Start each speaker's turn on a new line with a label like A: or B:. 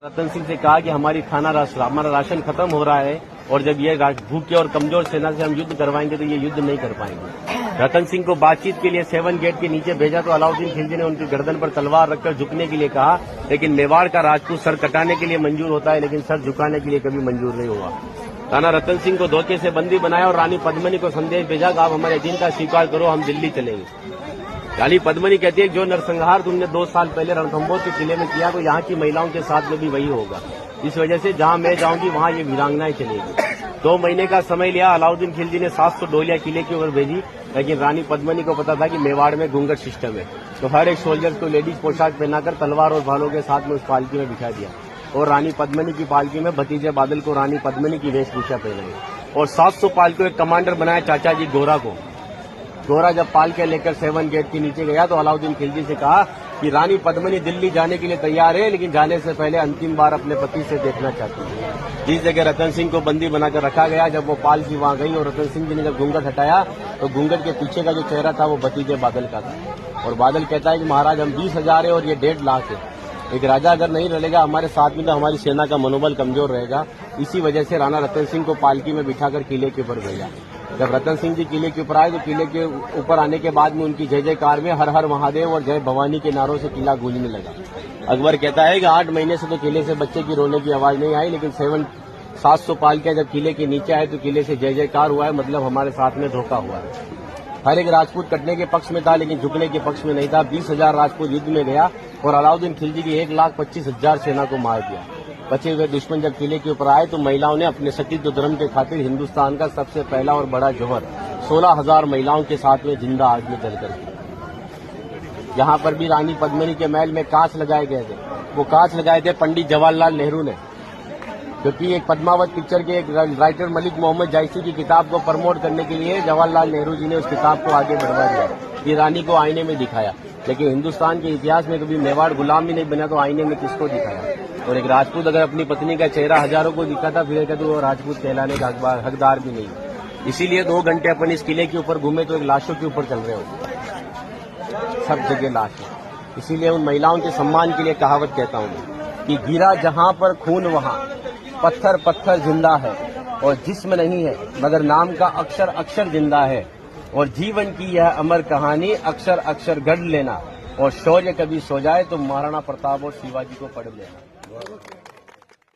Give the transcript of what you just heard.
A: रतन सिंह से कहा कि हमारा राशन खत्म हो रहा है और जब ये भूखे और कमजोर सेना से हम युद्ध करवाएंगे तो ये युद्ध नहीं कर पाएंगे। रतन सिंह को बातचीत के लिए 7 गेट के नीचे भेजा तो अलाउद्दीन खिलजी ने उनकी गर्दन पर तलवार रखकर झुकने के लिए कहा, लेकिन मेवाड़ का राजपूत सर कटाने के लिए मंजूर होता है लेकिन सर झुकाने के लिए कभी मंजूर नहीं हुआ। राणा रतन सिंह को धोखे से बंदी बनाया और रानी पद्मिनी को संदेश भेजा कि आप हमारे दिन का स्वीकार करो, हम दिल्ली चलेंगे। रानी पद्मिनी कहती है जो नरसंहार तुमने 2 साल पहले रणथंभौर के किले में किया तो यहाँ की महिलाओं के साथ में भी वही होगा। इस वजह से जहाँ मैं जाऊंगी वहाँ ये वीरांगनाएं चलेगी। 2 महीने का समय लिया। अलाउद्दीन खिलजी ने 700 डोलियां किले की ओर भेजी, लेकिन रानी पद्मिनी को पता था कि मेवाड़ में घूंघट सिस्टम है, तो हर एक सोल्जर को लेडीज पोशाक पहनाकर तलवार और भालों के साथ में उस पालकी में बिठा दिया और रानी पद्मिनी की पालकी में भतीजे बादल को रानी पद्मिनी की वेशभूषा पहनाई और 700 पालकी एक कमांडर बनाया चाचा जी गोरा को। गोरा जब पालके लेकर 7 गेट के नीचे गया तो अलाउद्दीन खिलजी से कहा कि रानी पद्मिनी दिल्ली जाने के लिए तैयार है, लेकिन जाने से पहले अंतिम बार अपने पति से देखना चाहती है। जिस जगह रतन सिंह को बंदी बनाकर रखा गया, जब वो पालकी वहां गई और रतन सिंह जी ने जब घूंघट हटाया तो घूंघट के पीछे का जो चेहरा था वो भतीजे बादल का था और बादल कहता है कि महाराज हम 20,000 है और ये 1.5 लाख है। एक राजा अगर नहीं रहेगा हमारे साथ में तो हमारी सेना का मनोबल कमजोर रहेगा। इसी वजह से राणा रतन सिंह को पालकी में बिठाकर किले के ऊपर भेजा। जब रतन सिंह जी किले के ऊपर आए तो किले के ऊपर आने के बाद में उनकी जय जयकार में हर हर महादेव और जय भवानी के नारों से किला गूंजने लगा। अकबर कहता है कि 8 महीने से तो किले से बच्चे की रोने की आवाज नहीं आई, लेकिन 700 पालकियां जब किले के नीचे आए तो किले से जय जयकार हुआ है, मतलब हमारे साथ में धोखा हुआ है। हर एक राजपूत कटने के पक्ष में था लेकिन झुकने के पक्ष में नहीं था। 20,000 राजपूत युद्ध में गया और अलाउद्दीन खिलजी की 1,25,000 सेना को मार दिया। बचे हुए दुश्मन जब किले के ऊपर आए तो महिलाओं ने अपने सतीत्व धर्म के खातिर हिंदुस्तान का सबसे पहला और बड़ा जौहर 16,000 महिलाओं के साथ में जिंदा आग में जलकर। यहाँ पर भी रानी पद्मिनी के महल में कांच लगाए गए थे। वो कांच लगाए थे पंडित जवाहरलाल नेहरू ने, क्योंकि एक पद्मावत पिक्चर के एक राइटर मलिक मोहम्मद जायसी की किताब को प्रमोट करने के लिए जवाहरलाल नेहरू जी ने उस किताब को आगे बढ़वा दिया। ये रानी को आईने में दिखाया, लेकिन हिंदुस्तान के इतिहास में कभी मेवाड़ गुलाम ही नहीं बना तो आईने में किसको दिखाया। और एक राजपूत अगर अपनी पत्नी का चेहरा हजारों को दिखाता फिर तो वो राजपूत कहलाने का हकदार भी नहीं। इसीलिए 2 घंटे अपन इस किले के ऊपर घूमे तो एक लाशों के ऊपर चल रहे हो, सब जगह लाश है। इसीलिए उन महिलाओं के सम्मान के लिए कहावत कहता हूँ कि गिरा जहाँ पर खून वहाँ पत्थर पत्थर जिंदा है और जिस्म नहीं है मगर नाम का अक्षर अक्षर जिंदा है और जीवन की यह अमर कहानी अक्षर अक्षर गढ़ लेना और शौर्य कभी सो जाए तो महाराणा प्रताप और शिवाजी को पढ़ लेना।